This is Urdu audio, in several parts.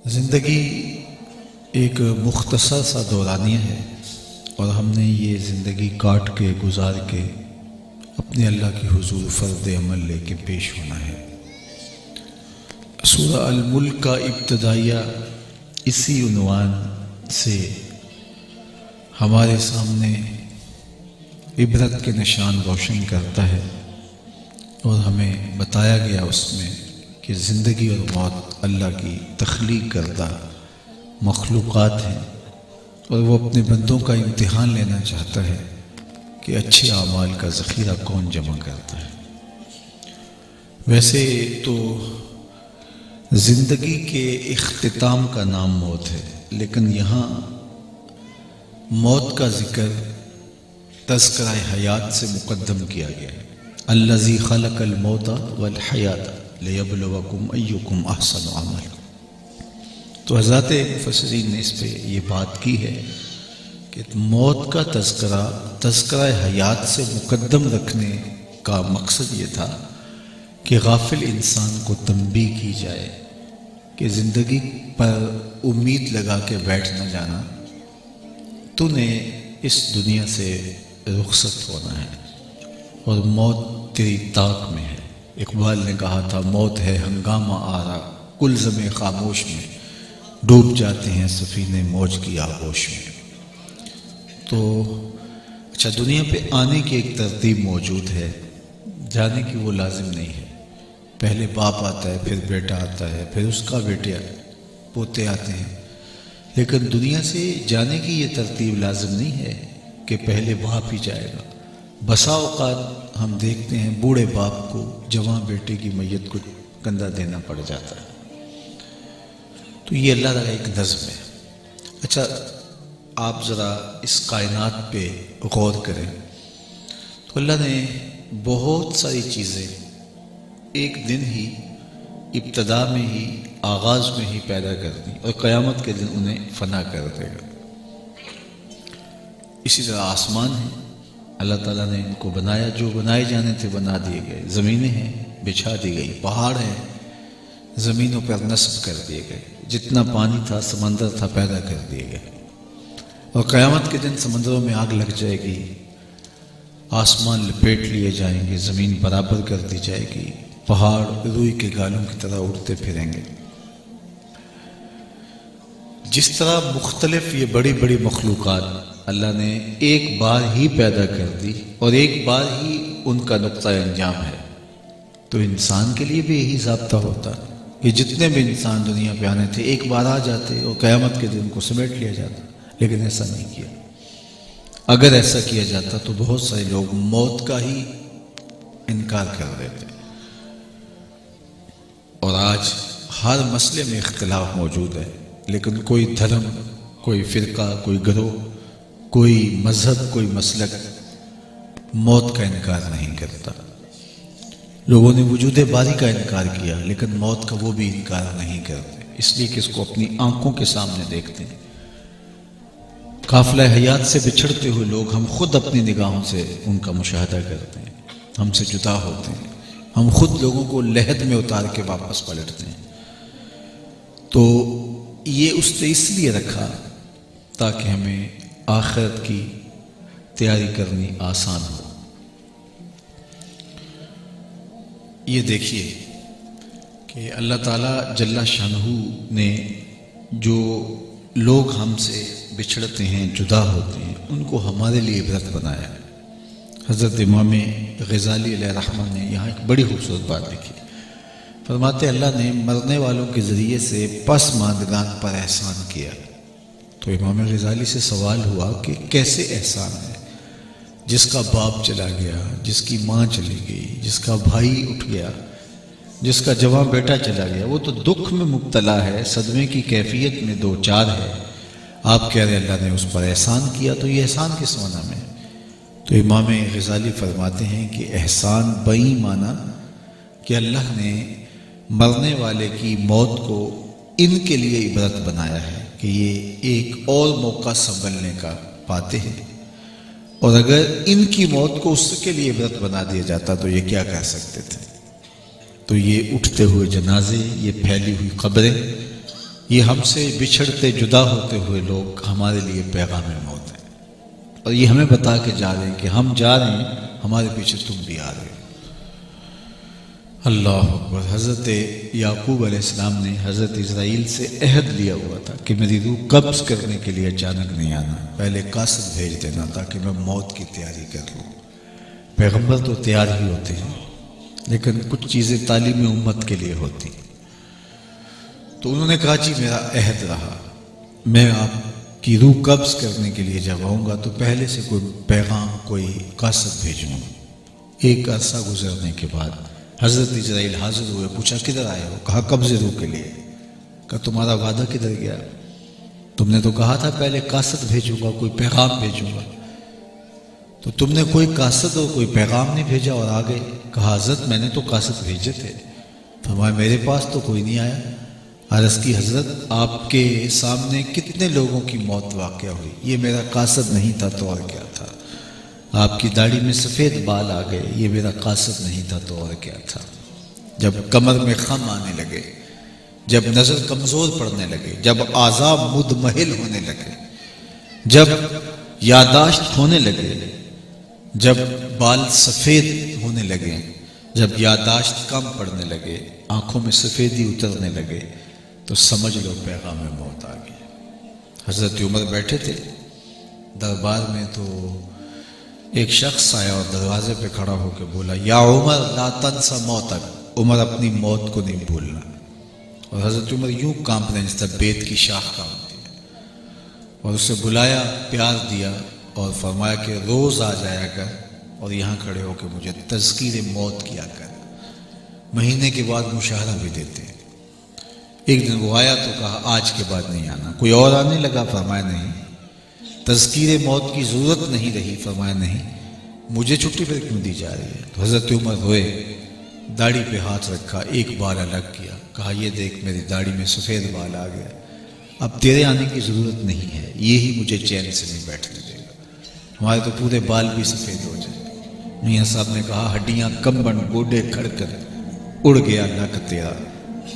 زندگی ایک مختصر سا دورانیہ ہے اور ہم نے یہ زندگی کاٹ کے گزار کے اپنے اللہ کی حضور فرض عمل لے کے پیش ہونا ہے۔ سورہ الملک کا ابتدائیہ اسی عنوان سے ہمارے سامنے عبرت کے نشان روشن کرتا ہے اور ہمیں بتایا گیا اس میں کہ زندگی اور موت اللہ کی تخلیق کردہ مخلوقات ہیں اور وہ اپنے بندوں کا امتحان لینا چاہتا ہے کہ اچھے اعمال کا ذخیرہ کون جمع کرتا ہے۔ ویسے تو زندگی کے اختتام کا نام موت ہے، لیکن یہاں موت کا ذکر تذکرہ حیات سے مقدم کیا گیا ہے۔ الذی خلق الموت والحیات لیبلوکم ایکم احسن عملا۔ تو حضرات مفسرین نے اس پہ یہ بات کی ہے کہ موت کا تذکرہ حیات سے مقدم رکھنے کا مقصد یہ تھا کہ غافل انسان کو تنبیہ کی جائے کہ زندگی پر امید لگا کے بیٹھ نہ جانا، تو نے اس دنیا سے رخصت ہونا ہے اور موت تیری طاق میں ہے۔ اقبال نے کہا تھا موت ہے ہنگامہ آرا، کلزم خاموش میں ڈوب جاتے ہیں سفینے موج کی آغوش میں۔ تو اچھا، دنیا پہ آنے کی ایک ترتیب موجود ہے، جانے کی وہ لازم نہیں ہے۔ پہلے باپ آتا ہے، پھر بیٹا آتا ہے، پھر اس کا بیٹے پوتے آتے ہیں، لیکن دنیا سے جانے کی یہ ترتیب لازم نہیں ہے کہ پہلے باپ ہی جائے گا۔ بسا اوقات ہم دیکھتے ہیں بوڑھے باپ کو جوان بیٹے کی میت کو کندھا دینا پڑ جاتا ہے۔ تو یہ اللہ کا ایک نظم ہے۔ اچھا، آپ ذرا اس کائنات پہ غور کریں تو اللہ نے بہت ساری چیزیں ایک دن ہی، ابتدا میں ہی، آغاز میں ہی پیدا کر دی اور قیامت کے دن انہیں فنا کر دے گا۔ اسی طرح آسمان ہے، اللہ تعالیٰ نے ان کو بنایا، جو بنائے جانے تھے بنا دیے گئے۔ زمینیں ہیں، بچھا دی گئی۔ پہاڑ ہیں، زمینوں پر نصب کر دیے گئے۔ جتنا پانی تھا، سمندر تھا، پیدا کر دیے گئے۔ اور قیامت کے دن سمندروں میں آگ لگ جائے گی، آسمان لپیٹ لیے جائیں گے، زمین برابر کر دی جائے گی، پہاڑ روئی کے گالوں کی طرح اڑتے پھریں گے۔ جس طرح مختلف یہ بڑی بڑی مخلوقات اللہ نے ایک بار ہی پیدا کر دی اور ایک بار ہی ان کا نقطہ انجام ہے، تو انسان کے لیے بھی یہی ضابطہ ہوتا کہ جتنے بھی انسان دنیا پہ آنے تھے ایک بار آ جاتے اور قیامت کے دن کو سمیٹ لیا جاتا، لیکن ایسا نہیں کیا۔ اگر ایسا کیا جاتا تو بہت سارے لوگ موت کا ہی انکار کر دیتے۔ اور آج ہر مسئلے میں اختلاف موجود ہے، لیکن کوئی دھرم، کوئی فرقہ، کوئی گروہ، کوئی مذہب، کوئی مسلک موت کا انکار نہیں کرتا۔ لوگوں نے وجود باری کا انکار کیا، لیکن موت کا وہ بھی انکار نہیں کرتے، اس لیے کہ اس کو اپنی آنکھوں کے سامنے دیکھتے ہیں۔ قافلہ حیات سے بچھڑتے ہوئے لوگ ہم خود اپنی نگاہوں سے ان کا مشاہدہ کرتے ہیں، ہم سے جدا ہوتے ہیں، ہم خود لوگوں کو لحد میں اتار کے واپس پلٹتے ہیں۔ تو یہ اس نے اس لیے رکھا تاکہ ہمیں آخرت کی تیاری کرنی آسان ہو۔ یہ دیکھیے کہ اللہ تعالیٰ جل شانہ نے جو لوگ ہم سے بچھڑتے ہیں، جدا ہوتے ہیں، ان کو ہمارے لیے عبرت بنایا ہے۔ حضرت امام غزالی علیہ رحمہ نے یہاں ایک بڑی خوبصورت بات لکھی، فرماتے اللہ نے مرنے والوں کے ذریعے سے پسماندگان پر احسان کیا۔ تو امام غزالی سے سوال ہوا کہ کیسے احسان ہے؟ جس کا باپ چلا گیا، جس کی ماں چلی گئی، جس کا بھائی اٹھ گیا، جس کا جوان بیٹا چلا گیا، وہ تو دکھ میں مبتلا ہے، صدمے کی کیفیت میں دو چار ہے، آپ کہہ رہے اللہ نے اس پر احسان کیا، تو یہ احسان کس معنی میں؟ تو امام غزالی فرماتے ہیں کہ احسان بئی معنی کہ اللہ نے مرنے والے کی موت کو ان کے لیے عبرت بنایا ہے کہ یہ ایک اور موقع سنبھلنے کا پاتے ہیں، اور اگر ان کی موت کو اس کے لیے عبرت بنا دیا جاتا تو یہ کیا کہہ سکتے تھے؟ تو یہ اٹھتے ہوئے جنازے، یہ پھیلی ہوئی قبریں، یہ ہم سے بچھڑتے جدا ہوتے ہوئے لوگ ہمارے لیے پیغام موت ہیں، اور یہ ہمیں بتا کے جا رہے ہیں کہ ہم جا رہے ہیں، ہمارے پیچھے تم بھی آ رہے ہو۔ اللہ اکبر۔ حضرت یعقوب علیہ السلام نے حضرت اسرائیل سے عہد لیا ہوا تھا کہ میری روح قبض کرنے کے لیے اچانک نہیں آنا، پہلے قاصد بھیج دینا تاکہ میں موت کی تیاری کر لوں۔ پیغمبر تو تیار ہی ہوتے ہیں، لیکن کچھ چیزیں تعلیم امت کے لیے ہوتی۔ تو انہوں نے کہا جی میرا عہد رہا، میں آپ کی روح قبض کرنے کے لیے جب آؤں گا تو پہلے سے کوئی پیغام، کوئی قاصد بھیجوں گا۔ ایک عرصہ گزرنے کے بعد حضرت اسرائیل حاضر ہوئے، پوچھا کدھر آئے ہو؟ کہا قبض روح کے لیے۔ کہا تمہارا وعدہ کدھر گیا؟ تم نے تو کہا تھا پہلے قاصد بھیجوں گا، کوئی پیغام بھیجوں گا، تو تم نے کوئی قاصد اور کوئی پیغام نہیں بھیجا اور آ گئے۔ کہا حضرت میں نے تو قاصد بھیجے تھے۔ فرمایا میرے پاس تو کوئی نہیں آیا۔ عرض کی حضرت آپ کے سامنے کتنے لوگوں کی موت واقع ہوئی، یہ میرا قاصد نہیں تھا تو اور کیا تھا۔ آپ کی داڑھی میں سفید بال آ گئے، یہ میرا قاصد نہیں تھا تو اور کیا تھا۔ جب کمر میں خم آنے لگے، جب نظر کمزور پڑنے لگے، جب اعضاء مدمحل ہونے لگے، جب یادداشت ہونے لگے، جب بال سفید ہونے لگے، جب یادداشت کم پڑنے لگے، آنکھوں میں سفیدی اترنے لگے، تو سمجھ لو پیغام موت آ گیا۔ حضرت عمر بیٹھے تھے دربار میں، تو ایک شخص آیا اور دروازے پہ کھڑا ہو کے بولا یا عمر لا تنسى موتک، عمر اپنی موت کو نہیں بھولنا۔ اور حضرت عمر یوں کانپ رہے جس طرح بیت کی شاخ کانپتی ہے، اور اسے بلایا، پیار دیا اور فرمایا کہ روز آ جایا کر اور یہاں کھڑے ہو کے مجھے تذکیر موت کیا کر، مہینے کے بعد مشاہرہ بھی دیتے ہیں۔ ایک دن وہ آیا تو کہا آج کے بعد نہیں آنا۔ کوئی اور آنے لگا؟ فرمایا نہیں۔ تذکیر موت کی ضرورت نہیں رہی؟ فرمایا نہیں۔ مجھے چھٹی پھر کیوں دی جا رہی ہے؟ تو حضرت عمر روئے، داڑھی پہ ہاتھ رکھا، ایک بال الگ کیا، کہا یہ دیکھ میری داڑھی میں سفید بال آ گیا، اب تیرے آنے کی ضرورت نہیں ہے، یہی مجھے چین سے نہیں بیٹھنے دے گا، ہمارے تو پورے بال بھی سفید ہو جائیں۔ میاں صاحب نے کہا ہڈیاں کمبن گوڈے کھڑ کر اڑ گیا نک تیرا،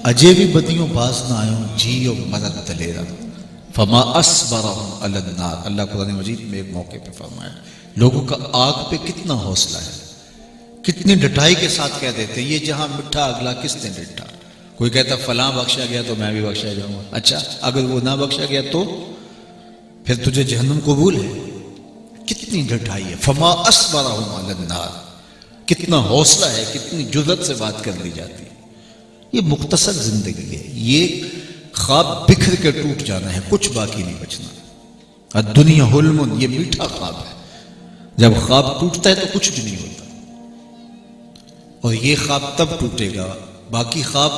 اجے بھی بدیوں باز نہ آئوں جیو مدد دلیرا، فما اصبرہم علی النار۔ اللہ قرآن مجید میں ایک موقع پہ فرمایا لوگوں کا آگ پہ کتنا حوصلہ ہے، کتنی ڈٹائی کے ساتھ کہہ دیتے یہ جہاں مٹھا اگلا کس نے ڈٹا۔ کوئی کہتا فلاں بخشا گیا تو میں بھی بخشا جاؤں گا، اچھا اگر وہ نہ بخشا گیا تو پھر تجھے جہنم قبول ہے؟ کتنی ڈٹائی ہے، فما اصبرہم علی النار، کتنا حوصلہ ہے، کتنی جرأت سے بات کر لی جاتی ہے۔ یہ مختصر زندگی ہے، یہ خواب بکھر کے ٹوٹ جانا ہے، کچھ باقی نہیں بچنا۔ الدنیا حلم، یہ میٹھا خواب ہے، جب خواب ٹوٹتا ہے تو کچھ بھی نہیں ہوتا، اور یہ خواب تب ٹوٹے گا، باقی خواب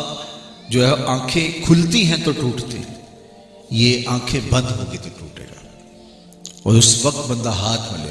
جو ہے آنکھیں کھلتی ہیں تو ٹوٹتے ہیں، یہ آنکھیں بند ہوگی تو ٹوٹے گا، اور اس وقت بندہ ہاتھ ملے